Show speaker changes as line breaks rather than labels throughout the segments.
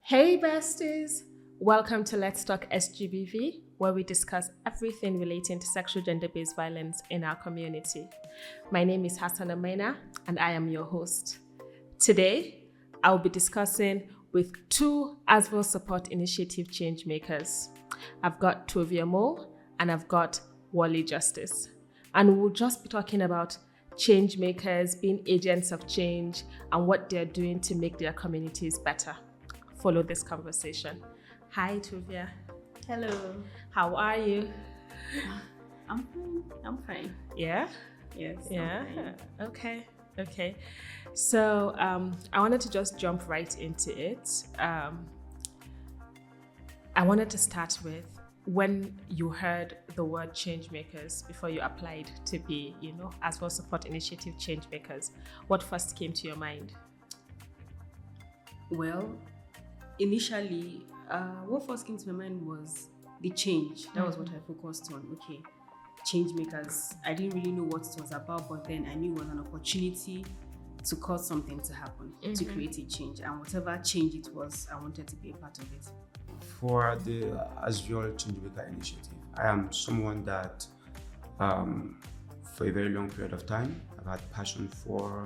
Hey besties! Welcome to Let's Talk SGBV, where we discuss everything relating to sexual gender-based violence in our community. My name is Hassan Amaina, and I am your host. Today, I'll be discussing with two ASVIOL support initiative changemakers. I've got Tovia and I've got Wally Justice. And we'll just be talking about changemakers, being agents of change, and what they're doing to make their communities better. Follow this conversation. Hi, Tovia.
Hello.
How are you?
I'm fine.
Yeah?
Yes.
Yeah? Okay. So I wanted to just jump right into it. I wanted to start with when you heard the word changemakers before you applied to be, ASVIOL support initiative changemakers. What first came to your mind?
Well, initially, what first came to my mind was the change. That was what I focused on. Okay, change makers. I didn't really know what it was about, but then I knew it was an opportunity to cause something to happen, to create a change. And whatever change it was, I wanted to be a part of it.
For the ASVIOL Changemaker initiative, I am someone that, for a very long period of time, I've had passion for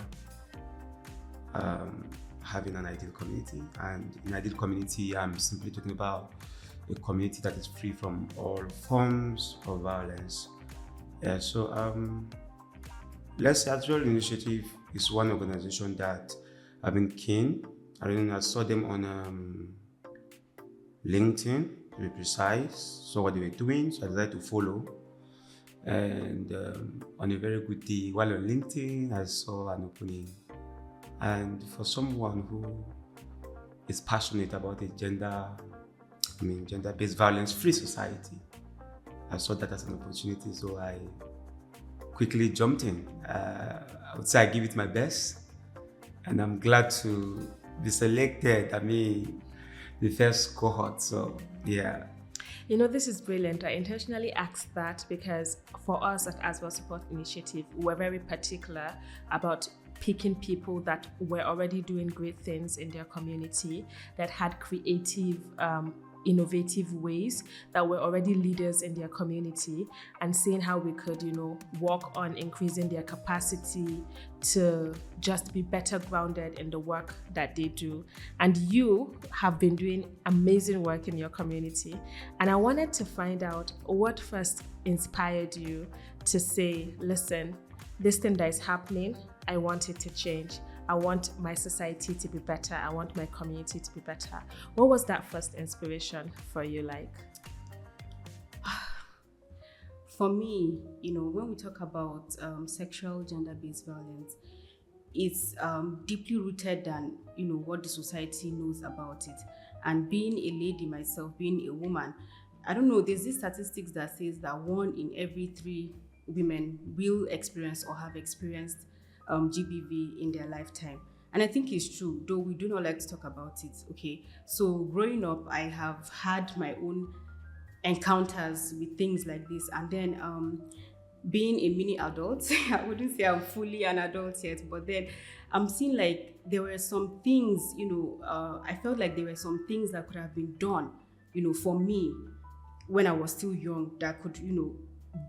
having an ideal community. And in ideal community, I'm simply talking about a community that is free from all forms of violence. Let's say ASVIOL initiative is one organization that I've been keen. I saw them on LinkedIn, to be precise, saw what they were doing, so I decided to follow. And on a very good day, while on LinkedIn, I saw an opening. And for someone who is passionate about a gender-based violence-free society, I saw that as an opportunity, so I quickly jumped in. I would say I give it my best, and I'm glad to be selected. The first cohort, so yeah.
This is brilliant. I intentionally asked that because for us at ASVIOL Support Initiative, we're very particular about picking people that were already doing great things in their community, that had creative, innovative ways, that were already leaders in their community, and seeing how we could, work on increasing their capacity to just be better grounded in the work that they do. And you have been doing amazing work in your community. And I wanted to find out what first inspired you to say, listen, this thing that is happening, I want it to change. I want my society to be better. I want my community to be better. What was that first inspiration for you like?
For me, when we talk about sexual gender-based violence, it's deeply rooted than what the society knows about it. And being a lady myself, being a woman, I don't know, there's this statistics that says that 1 in every 3 women will experience or have experienced GBV in their lifetime. And I think it's true, though we do not like to talk about it, okay? So growing up, I have had my own encounters with things like this. And then being a mini adult, I wouldn't say I'm fully an adult yet, but then I'm seeing like there were some things, I felt like there were some things that could have been done, for me when I was still young that could,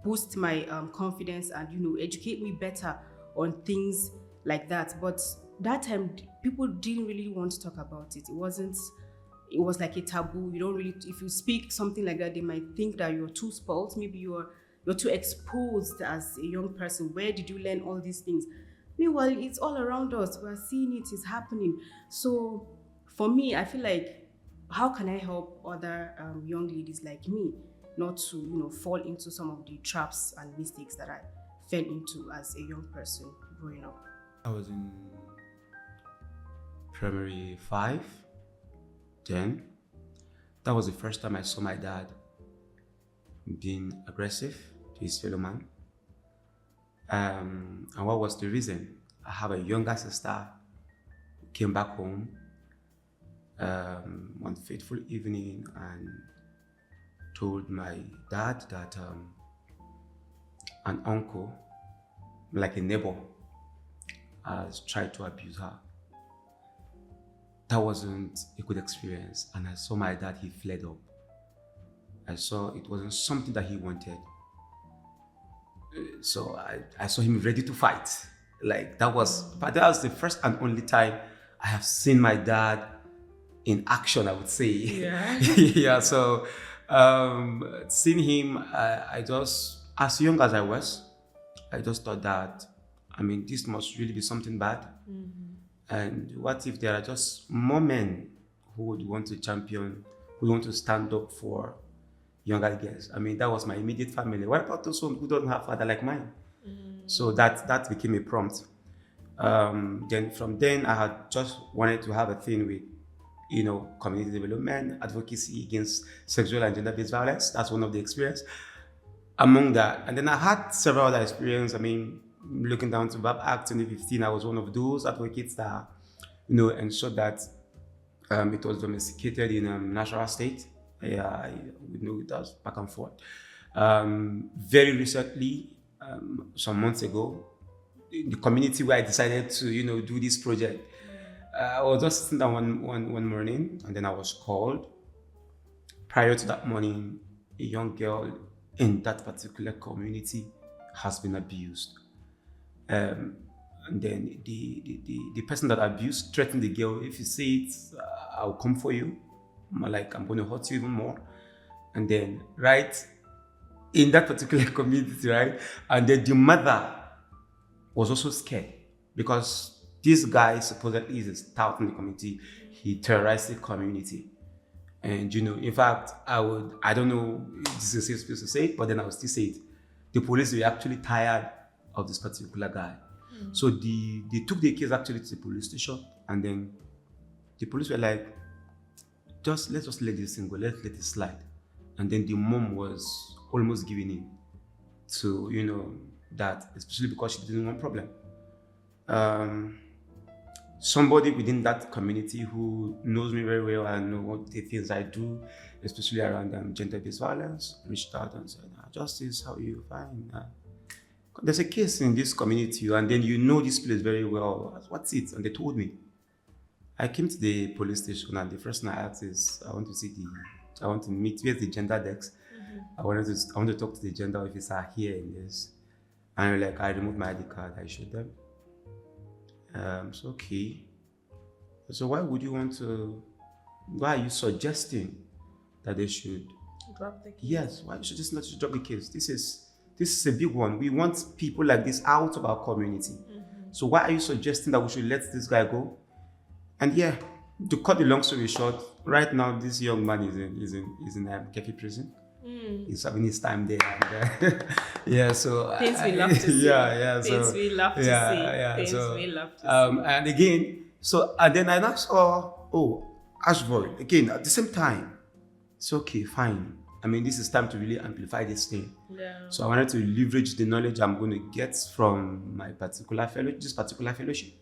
boost my confidence and, educate me better on things like that. But that time, people didn't really want to talk about it. It was like a taboo. You don't really, if you speak something like that, they might think that you're too spoiled. Maybe you're too exposed as a young person. Where did you learn all these things? Meanwhile, it's all around us. We're seeing it, it's happening. So for me, I feel like, how can I help other young ladies like me not to, fall into some of the traps and mistakes that I fell into as a young person growing up?
I was in primary 5 then. That was the first time I saw my dad being aggressive to his fellow man. And what was the reason? I have a younger sister who came back home one fateful evening and told my dad that an uncle, like a neighbor, has tried to abuse her. that wasn't a good experience. And I saw my dad, he fled up. I saw it wasn't something that he wanted. So I saw him ready to fight. Like but that was the first and only time I have seen my dad in action, I would say.
Yeah.
Yeah. So seeing him, I just, as young as I was, I just thought that, I mean, this must really be something bad. And what if there are just more men who would want to champion, who want to stand up for younger girls? I mean, that was my immediate family. What about those who don't have father like mine? So that became a prompt. Then from then, I had just wanted to have a thing with, community development, advocacy against sexual and gender-based violence. That's one of the experience. Among that, and then I had several other experience. I mean, looking down to BAP Act 2015, I was one of those advocates that, ensured that it was domesticated in natural state. Yeah, we know it was back and forth. Very recently, some months ago, in the community where I decided to, do this project, I was just sitting down one morning, and then I was called. Prior to that morning, a young girl in that particular community has been abused. And then the person that abused threatened the girl, if you say it, I'll come for you. Like, I'm going to hurt you even more. And then, right, in that particular community, right, and then the mother was also scared because this guy supposedly is a stout in the community. He terrorized the community. And, in fact, I don't know if this is a safe space to say it, but then I will still say it. The police were actually tired of this particular guy. So they took the case actually to the police station, and then the police were like, let's just let this thing go, let's let it slide. And then the mom was almost giving in to, that, especially because she didn't want problem. Somebody within that community who knows me very well and know what the things I do, especially around gender-based violence, reached out and said, Justice, how are you? Fine. There's a case in this community, and then you know this place very well. What's it? And they told me. I came to the police station, and the first thing I asked is, I want to meet, where's the gender desk? I want to talk to the gender officer here in this. And like, I removed my ID card, I showed them. So okay. So why are you suggesting that they should
drop the case?
Yes, why should just not drop the case? This is a big one. We want people like this out of our community. So why are you suggesting that we should let this guy go? And yeah, to cut the long story short, right now this young man is in Kefi prison. He's having his time there. And, yeah, so
things we love to see.
Yeah.
Things we love to see.
Yeah.
Things
So,
we love to see.
and again, and then I now saw, ASVIOL again at the same time. It's okay, fine. I mean, this is time to really amplify this thing.
Yeah.
So I wanted to leverage the knowledge I'm going to get from this particular fellowship,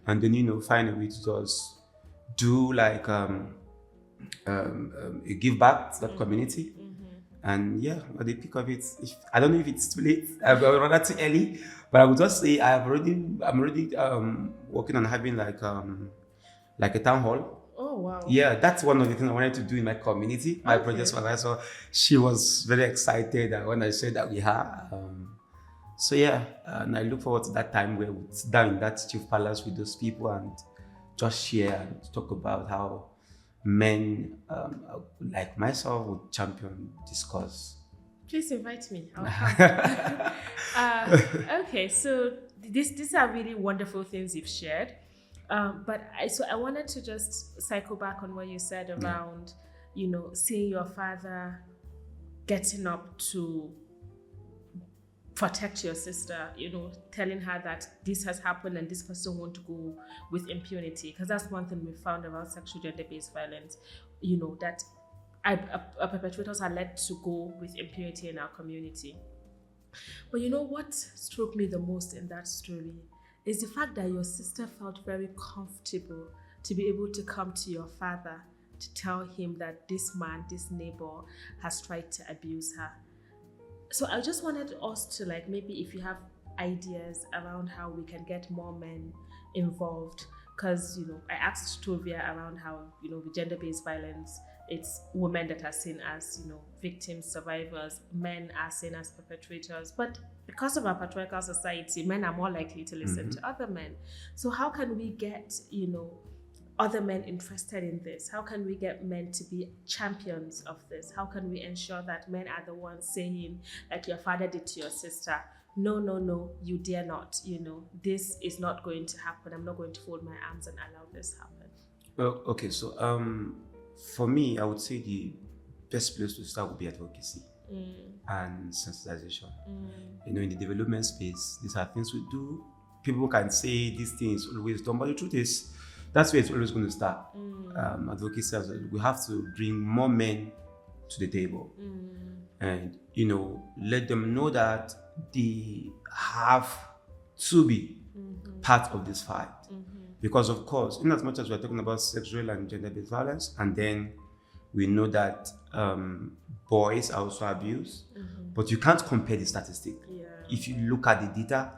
and then find a way to just do like a give back to that community. And yeah, at the peak of it, I don't know if it's too late, I'd rather too early, but I would just say I'm already working on having like a town hall.
Oh wow.
Yeah, that's one of the things I wanted to do in my community. My project supervisor, she was very excited when I said that we have. So yeah, and I look forward to that time where we sit down in that chief palace with those people and just share and talk about how men like myself would champion this cause.
Please invite me. I'll come. Okay, so these are really wonderful things you've shared. But I wanted to just cycle back on what you said around, seeing your father getting up to protect your sister, telling her that this has happened and this person won't go with impunity. Because that's one thing we found about sexual gender-based violence, that our perpetrators are led to go with impunity in our community. But what struck me the most in that story is the fact that your sister felt very comfortable to be able to come to your father to tell him that this man, this neighbor, has tried to abuse her. So I just wanted us to maybe if you have ideas around how we can get more men involved because I asked Tovia around how with gender-based violence, it's women that are seen as victims, survivors, men are seen as perpetrators, but because of our patriarchal society, men are more likely to listen to other men. So how can we get other men interested in this? How can we get men to be champions of this? How can we ensure that men are the ones saying, like your father did to your sister, no, you dare not, this is not going to happen. I'm not going to fold my arms and allow this happen.
Well, okay, so for me, I would say the best place to start would be advocacy and sensitization. In the development space, these are things we do. People can say these things always done, but the truth is, that's where it's always going to start. Advocacy, we have to bring more men to the table and, let them know that they have to be part of this fight. Because of course, in as much as we're talking about sexual and gender-based violence, and then we know that boys are also abused, but you can't compare the statistic. If you look at the data,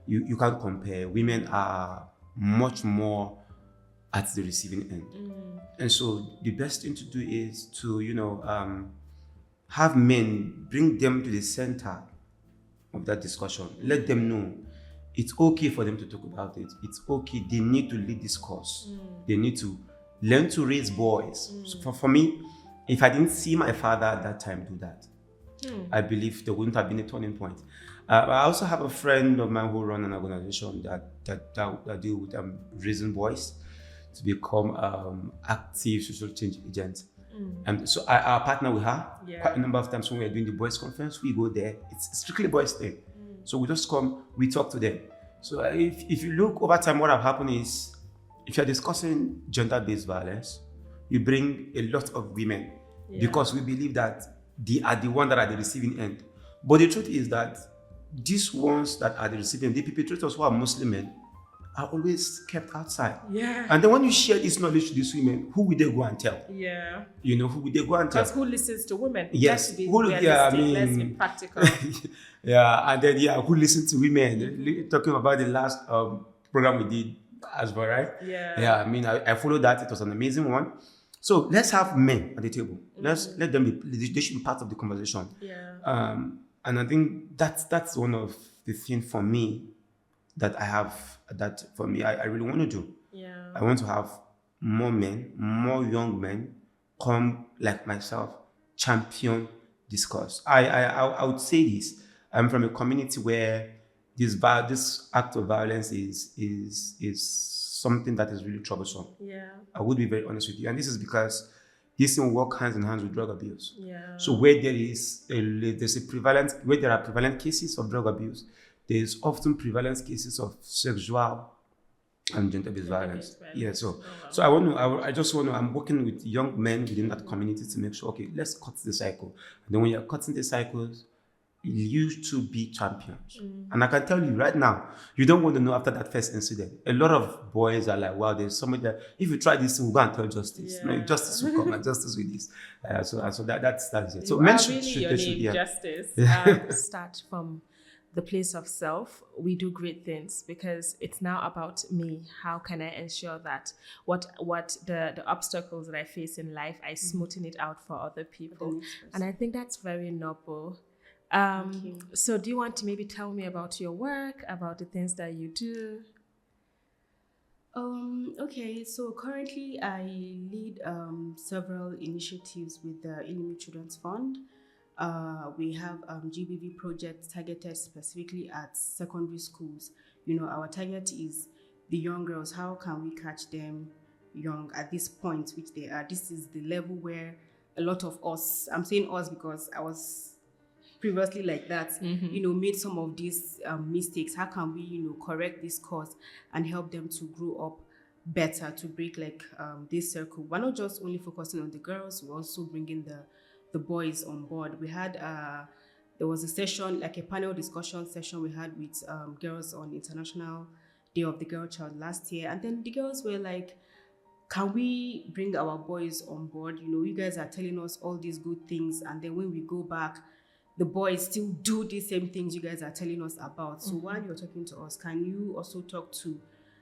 you can't compare. Women are much more at the receiving end. And so the best thing to do is to, have men, bring them to the center of that discussion. Let them know it's okay for them to talk about it. It's okay. They need to lead this cause. They need to learn to raise boys. So for me, if I didn't see my father at that time do that, I believe there wouldn't have been a turning point. I also have a friend of mine who runs an organization that deal with raising boys to become active social change agents. And so our partner with her, quite a number of times when we're doing the boys conference, we go there. It's strictly boys thing. So we just come, we talk to them. So if you look over time, what have happened is, if you're discussing gender-based violence, you bring a lot of women because we believe that they are the ones that are the receiving end. But the truth is that these ones that are the recipients, the perpetrators who are Muslim men, are always kept outside. And then when you share this knowledge to these women, who will they go and tell? Who will they go and tell?
Because who listens to women?
Yes.
Let's be practical.
And then who listens to women? Talking about the last program we did as well, right? I followed that. It was an amazing one. So let's have men at the table. Let them be. They should be part of the conversation. And I think that's one of the things for me that I have. That for me, I really want to do. I want to have more men, more young men come like myself, champion this cause. I would say this. I'm from a community where this act of violence is something that is really troublesome. I would be very honest with you. And this is because this thing works hand in hand with drug abuse. So where there are prevalent cases of drug abuse, there's often prevalent cases of sexual and gender-based violence. I'm working with young men within that community to make sure, okay, let's cut the cycle. And then when you're cutting the cycles, you to be champions. And I can tell you right now, you don't want to know after that first incident. A lot of boys are like, wow, there's somebody that, if you try this, we'll go and tell justice. Justice will come and justice with this. So that's it. So men should
justice. Start from the place of self. We do great things because it's now about me. How can I ensure that what the obstacles that I face in life, I smoothen it out for other people? And I think that's very noble. So do you want to maybe tell me about your work, about the things that you do?
Okay, so currently I lead several initiatives with the Ilimi Children's Fund. We have GBV projects targeted specifically at secondary schools. Our target is the young girls. How can we catch them young at this point, which they are? This is the level where a lot of us, I'm saying us because I was previously like that, made some of these mistakes. How can we, correct this course and help them to grow up better, to break this circle? We're not just only focusing on the girls, we're also bringing the boys on board. We had there was a session, like a panel discussion session we had with girls on International Day of the Girl Child last year, and then the girls were like, can we bring our boys on board? You guys are telling us all these good things, and then when we go back, the boys still do the same things you guys are telling us about. So while you're talking to us, can you also talk to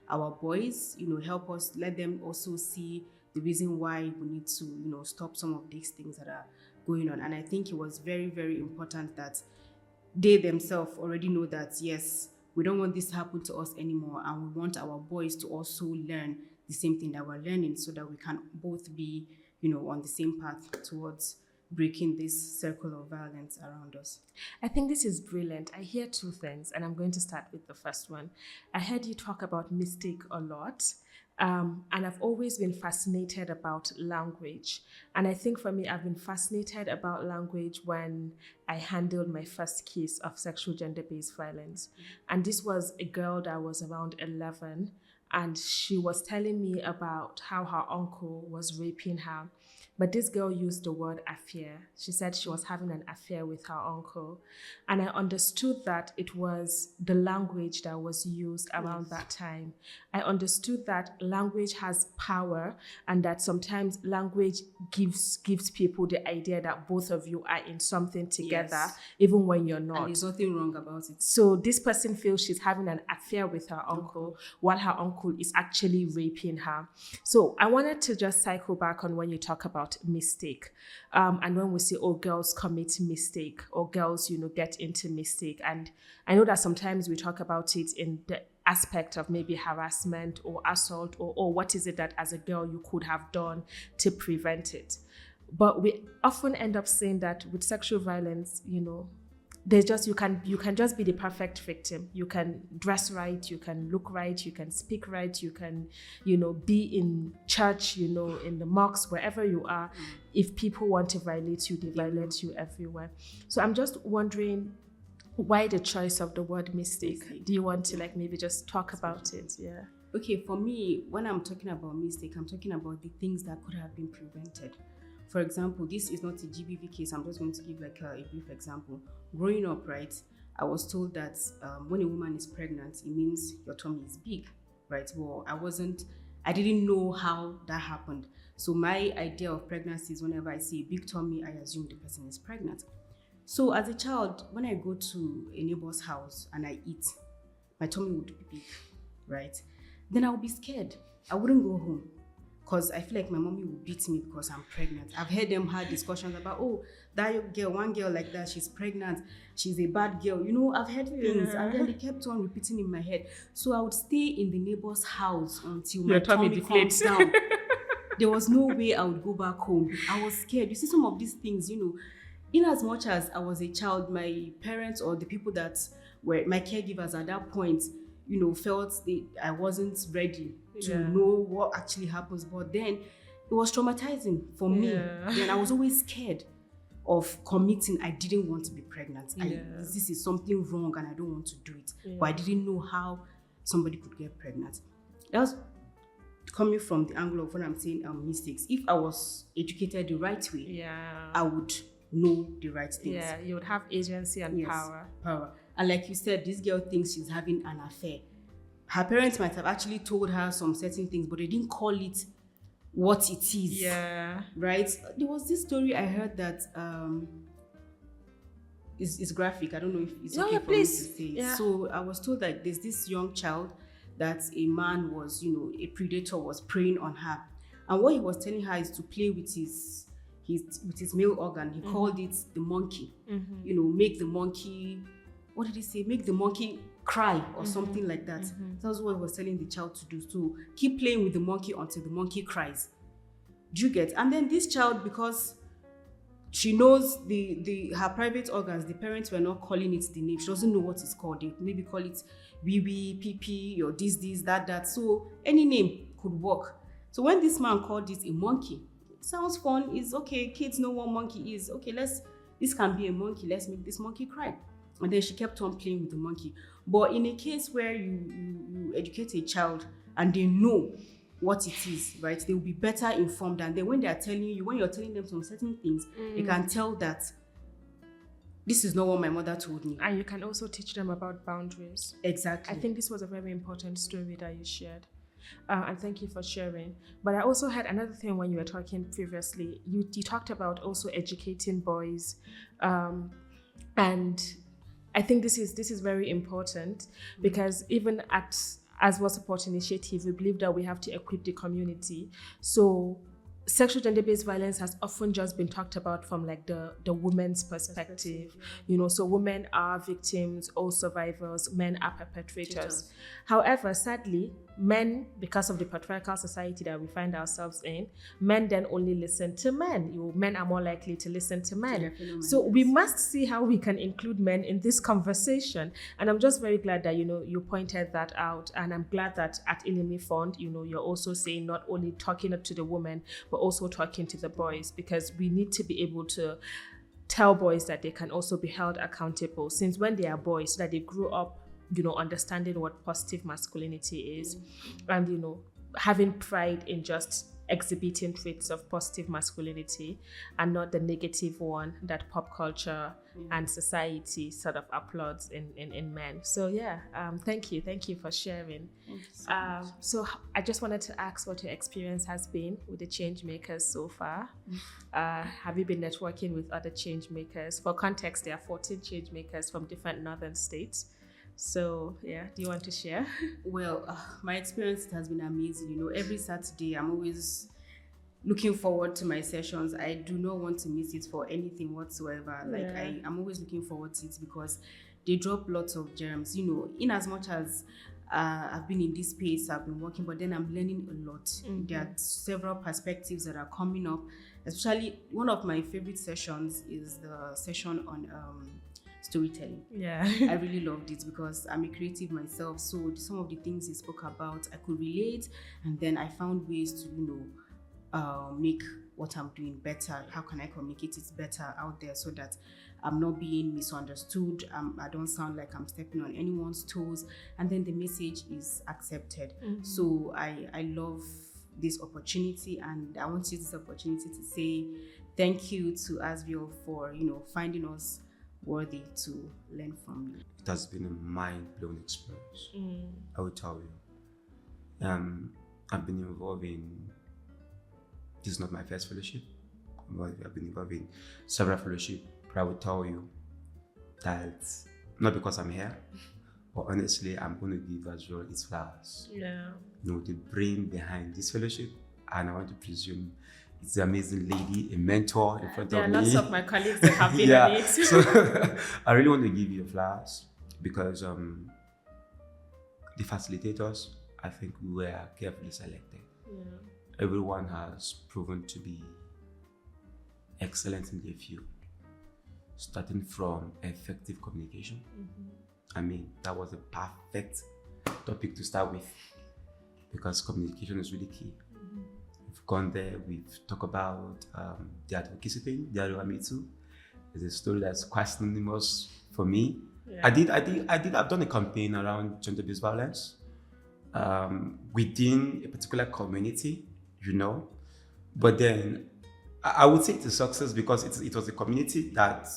our boys, help us, let them also see the reason why we need to, stop some of these things that are going on. And I think it was very, very important that they themselves already know that, yes, we don't want this to happen to us anymore. And we want our boys to also learn the same thing that we're learning so that we can both be, on the same path towards breaking this circle of violence around us.
I think this is brilliant. I hear two things, and I'm going to start with the first one. I heard you talk about mistake a lot, and I've always been fascinated about language. And I think for me, I've been fascinated about language when I handled my first case of sexual gender-based violence. And this was a girl that was around 11, and she was telling me about how her uncle was raping her. But this girl used the word affair. She said she was having an affair with her uncle. And I understood that it was the language that was used around that time. I understood that language has power, and that sometimes language gives people the idea that both of you are in something together, even when you're not.
And there's nothing wrong about it.
So this person feels she's having an affair with her uncle, while her uncle is actually raping her. So I wanted to just cycle back on when you talk about mistake, and when we say, oh, girls commit mistake, or girls get into mistake. And I know that sometimes we talk about it in the aspect of maybe harassment or assault, or what is it that as a girl you could have done to prevent it. But we often end up saying that with sexual violence, there's just, you can just be the perfect victim. You can dress right, you can look right, you can speak right, you can, be in church, in the mosque, wherever you are. If people want to violate you, they violate you everywhere. So I'm just wondering, why the choice of the word mistake? Do you want to maybe just talk about it? Yeah.
Okay, for me, when I'm talking about mistake, I'm talking about the things that could have been prevented. For example, this is not a GBV case. I'm just going to give a brief example. Growing up, right, I was told that when a woman is pregnant, it means your tummy is big, right? Well, I didn't know how that happened. So my idea of pregnancy is whenever I see a big tummy, I assume the person is pregnant. So as a child, when I go to a neighbor's house and I eat, my tummy would be big, right? Then I would be scared. I wouldn't go home, because I feel like my mommy will beat me because I'm pregnant. I've heard them have discussions about, oh, that girl, one girl like that, she's pregnant, she's a bad girl. I've heard things, and then they kept on repeating in my head. So I would stay in the neighbor's house until my tummy calms down. There was no way I would go back home. I was scared. You see, some of these things, in as much as I was a child, my parents or the people that were my caregivers at that point, felt I wasn't ready to know what actually happens. But then it was traumatizing for me. Then I was always scared of committing. I didn't want to be pregnant. This is something wrong and I don't want to do it. But I didn't know how somebody could get pregnant. That was coming from the angle of when I'm saying mistakes. If I was educated the right way, I would know the right things.
Yeah, you would have agency and power.
And like you said, this girl thinks she's having an affair. Her parents might have actually told her some certain things, but they didn't call it what it is.
Yeah.
Right? There was this story I heard that is graphic. I don't know if it's okay for me to say.
Yeah.
So I was told that there's this young child that a man was, a predator was preying on her. And what he was telling her is to play with his male organ. He called it the monkey. Make the monkey, what did he say? Make the monkey cry or something like that. That was what he was telling the child to do. So keep playing with the monkey until the monkey cries. Do you get? And then this child, because she knows her private organs, the parents were not calling it the name. She doesn't know what it's called. They maybe call it BB, PP, or this, that. So any name could work. So when this man called it a monkey, it sounds fun. It's okay. Kids know what monkey is. Okay, this can be a monkey. Let's make this monkey cry. And then she kept on playing with the monkey. But in a case where you educate a child and they know what it is, right, they will be better informed. And then when you're telling them some certain things, they can tell that this is not what my mother told me.
And you can also teach them about boundaries.
Exactly.
I think this was a very important story that you shared. And thank you for sharing. But I also had another thing when you were talking previously. You talked about also educating boys. And I think this is very important, because even at as well support initiative, we believe that we have to equip the community. So sexual gender-based violence has often just been talked about from like the women's perspective, so women are victims or survivors, men are perpetrators. However, sadly, men, because of the patriarchal society that we find ourselves in, men then only listen to men. Men are more likely to listen to men. So we must see how we can include men in this conversation. And I'm just very glad that, you pointed that out. And I'm glad that at Ilimi Fund, you're also saying not only talking to the women, but also talking to the boys, because we need to be able to tell boys that they can also be held accountable since when they are boys, so that they grew up understanding what positive masculinity is, and having pride in just exhibiting traits of positive masculinity and not the negative one that pop culture and society sort of applauds in men. So thank you for sharing. So I just wanted to ask what your experience has been with the Changemakers so far. Have you been networking with other Changemakers? For context, there are 14 Changemakers from different northern states. So, do you want to share?
Well, my experience has been amazing. Every Saturday, I'm always looking forward to my sessions. I do not want to miss it for anything whatsoever. I'm always looking forward to it because they drop lots of gems. In as much as I've been in this space, I've been working, but then I'm learning a lot. There are several perspectives that are coming up. Especially, one of my favorite sessions is the session on storytelling. I really loved it because I'm a creative myself, so some of the things he spoke about I could relate, and then I found ways to make what I'm doing better. How can I communicate it better out there so that I'm not being misunderstood, I don't sound like I'm stepping on anyone's toes, and then the message is accepted. So I love this opportunity, and I want to use this opportunity to say thank you to ASVIOL for finding us worthy to learn from you.
It has been a mind-blowing experience. I will tell you. I've been involved in, this is not my first fellowship, but I've been involved in several fellowships. But I will tell you that, not because I'm here, but honestly, I'm going to give ASVIOL its flowers. The brain behind this fellowship, and I want to presume it's an amazing lady, a mentor in front of me.
There are lots of my colleagues that have been on it.
So I really want to give you flowers because the facilitators, I think we were carefully selected. Everyone has proven to be excellent in their field, starting from effective communication. I mean, that was a perfect topic to start with because communication is really key. Gone there, we've talked about the advocacy thing, the Aruamitu. It's a story that's quite synonymous for me. I've done a campaign around gender-based violence within a particular community, but then I would say it's a success because it was a community that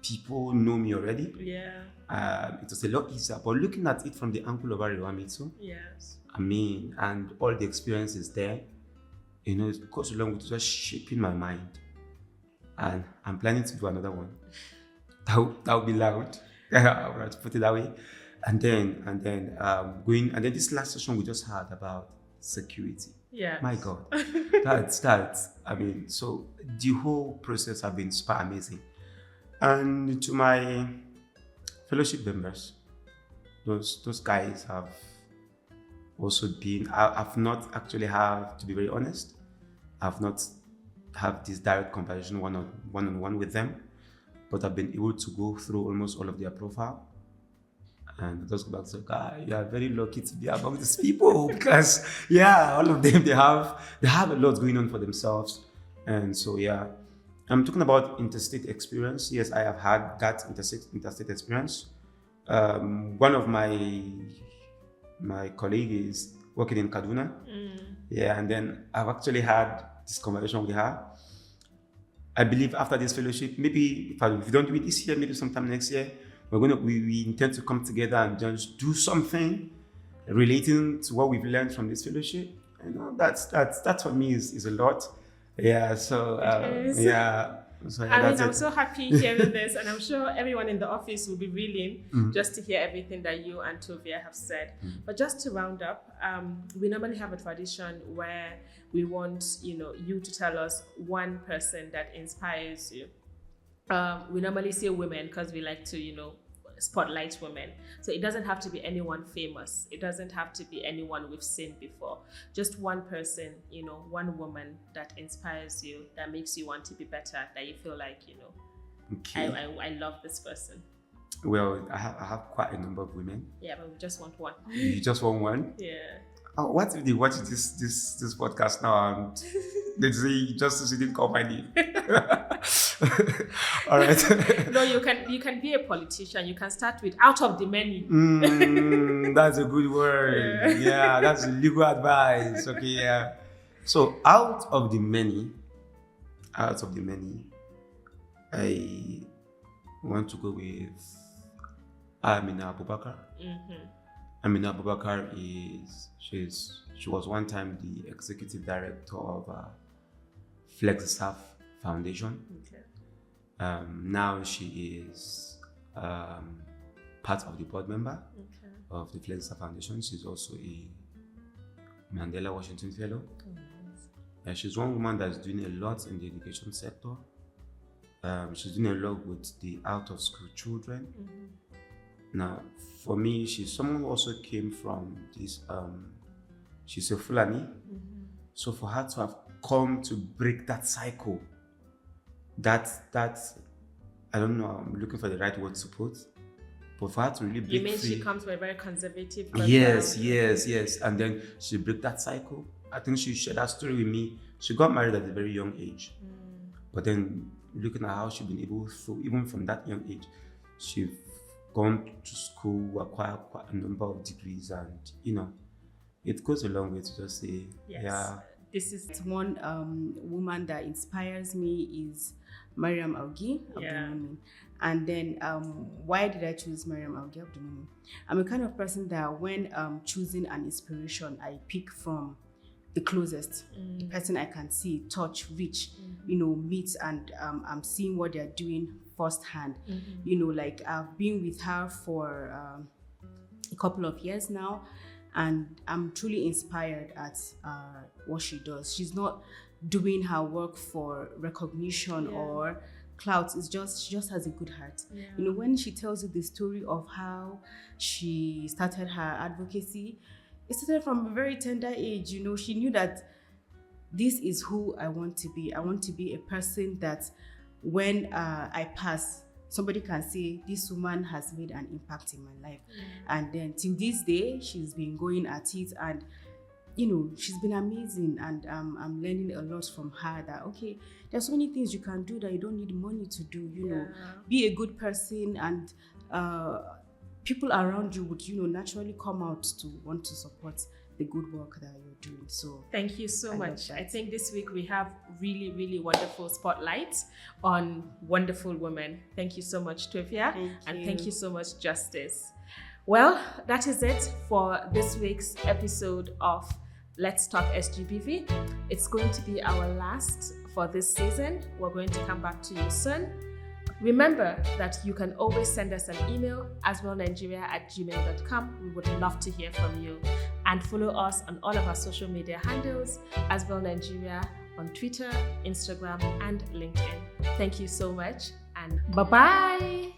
people know me already. It was a lot easier, but looking at it from the angle of Aruamitu, I mean, and all the experiences there, it goes along with just shaping my mind. And I'm planning to do another one. That would be loud. I have to put it that way. And then this last session we just had about security. My God. That's I mean, so the whole process has been super amazing. And to my fellowship members, those guys have also been, I've not actually have, to be very honest, I've not have this direct conversation one-on-one with them, but I've been able to go through almost all of their profile. And I just go back to say, you are very lucky to be among these people because all of them, they have a lot going on for themselves. And so I'm talking about interstate experience. Yes, I have had that interstate experience. One of my colleague is working in Kaduna. And then I've actually had this conversation with her. I believe after this fellowship, maybe if we don't do it this year, maybe sometime next year, we intend to come together and just do something relating to what we've learned from this fellowship. That for me is a lot. So So
I mean,
that's
I'm
it.
so happy hearing this, and I'm sure everyone in the office will be reeling just to hear everything that you and Tovia have said. But just to round up, we normally have a tradition where we want, you to tell us one person that inspires you. We normally say women because we like to, spotlight women. So it doesn't have to be anyone famous. It doesn't have to be anyone we've seen before. Just one person, one woman that inspires you, that makes you want to be better, that you feel like,
Okay.
I love this person.
Well, I have quite a number of women.
Yeah, but we just want one.
You just want one?
Yeah.
Oh, what if they watch this podcast now and they say Justice you didn't call my name? All right.
No, you can be a politician. You can start with out of the many.
That's a good word. Yeah, that's legal advice. Okay, yeah. So out of the many, I want to go with Amina Abubakar. Amina Abubakar she was one time the executive director of FlexiStaff Foundation.
Okay.
Now she is part of the board member of the FlexiStaff Foundation. She's also a Mandela Washington Fellow. She's one woman that's doing a lot in the education sector. She's doing a lot with the out-of-school children. Now, for me, she's someone who also came from this, she's a Fulani. So for her to have come to break that cycle, that I don't know, I'm looking for the right word to put, but for her to really break
You mean
free.
she comes from a very conservative background?
Yes. And then she break that cycle. I think she shared that story with me. She got married at a very young age. But then looking at how she's been able to, even from that young age, she's gone to school, acquired quite a number of degrees, and it goes a long way to just say,
Yes.
yeah.
This is one woman that inspires me is Mariam Augie Abdulmumin. And then why did I choose Mariam Augie Abdulmumin? I'm a kind of person that when choosing an inspiration, I pick from the closest, the person I can see, touch, reach, meet, and I'm seeing what they're doing firsthand. Like I've been with her for a couple of years now, and I'm truly inspired at what she does. She's not doing her work for recognition or clout. She just has a good heart. When she tells you the story of how she started her advocacy, it started from a very tender age. She knew that this is who I want to be. I want to be a person that when I pass, somebody can say, this woman has made an impact in my life. And then till this day, she's been going at it, and she's been amazing, and I'm learning a lot from her that, okay, there's so many things you can do that you don't need money to do, be a good person, and people around you would, naturally come out to want to support the good work that you're doing. So
thank you so much. I think this week we have really, really wonderful spotlights on wonderful women. Thank you so much, Tovia. And thank you so much, Justice. Well, that is it for this week's episode of Let's Talk SGBV. It's going to be our last for this season. We're going to come back to you soon. Remember that you can always send us an email, asviolnigeria@gmail.com. We would love to hear from you. And follow us on all of our social media handles, ASVIOL Nigeria on Twitter, Instagram, and LinkedIn. Thank you so much, and bye-bye.